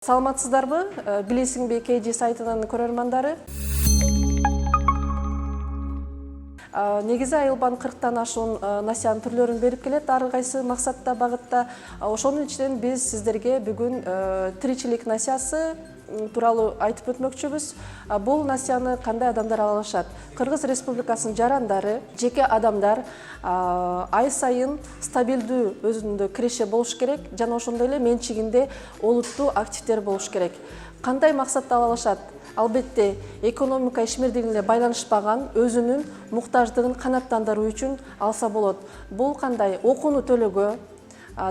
Саламатсыздарбы? Билесиңби KG сайтынын көрөрмандары. Негизи айылбан 40тан ашуун насиянын түрлөрүн берип келет, ар кайсы максатта, багытта. Ошонун ичинен биз сиздерге бүгүн тиричилик насиясы тууралуу айтып өтмөкчүбүз. Бул насияны кандай адамдар ала алышат? Кыргыз Республикасынын жарандары, жеке адамдар ай сайын стабилдүү өзүндө киреше болуш керек, жана ошондой эле менчигинде олуттуу активдер болуш керек. Кандай максатта ала алышат? Албетте, экономика ишмердигине байланышпаган өзүнүн муктаждыгын канааттандыруу үчүн алса болот. Бул кандай? Окууну төлөөгө,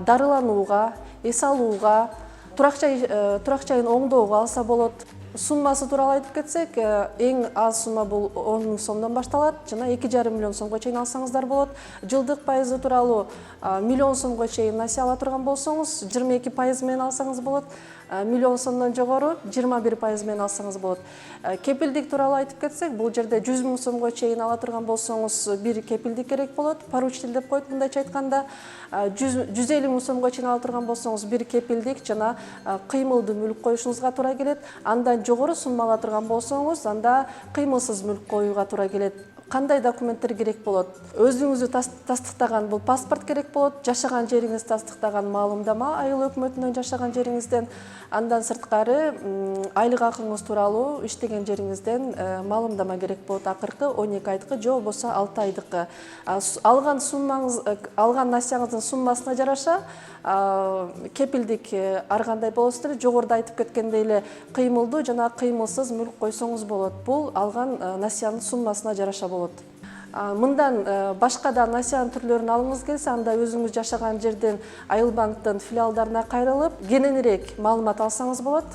дарыланууга, эс алууга, турак жайын оңдоого алса болот. Суммасы тууралуу айтып кетсек, эң аз сумма бул 10 000 сомдон башталат, жана 2,5 миллион сомго чейин алсаңыздар болот. Жылдык пайызы тууралуу 1 миллион сомго чейин насия ала турган болсоңуз, 22% менен алсаңыз болот. Миллион сомдон жогору 21% менен алсаңыз болот. Кепилдик тууралуу айтып кетсек, бул жерде 100 000 сомго чейин ала турган болсоңуз, бир кепилдик керек болот. Поручитель деп коет мындайча айтканда. 150 000 сомго чейин ала турган болсоңуз, бир кепилдик жана кыймылдуу мүлк коюшуңузга туура келет. Андан жогору сумма ала турган болсоңуз, анда кыймылсыз мүлк коюуга туура келет. Кандай документтер керек болот? Өзүңүздү тастыктаган бул паспорт керек болот, жашаган жериңизди тастыктаган маалымдама айыл өкмөтүнөн жашаган жериңизден, андан сырткары айлык акыңыз тууралуу иштеген жериңизден маалымдама керек болот, акыркы 12 айдыкы же болбосо 6 айдыкы. Алган насияңыздын суммасына жараша кепилдик ар кандай болосур, жогоруда айтып кеткендей эле кыймылдуу жана кыймылсыз мүлк койсоңуз болот. Бул алган насиянын суммасына жараша болот. Мындан башка да насиянын түрлөрүн алыңыз келсе, анда өзүңүз жашаган жерден Айыл банктын филиалдарына кайрылып, кененирээк маалымат алсаңыз болот.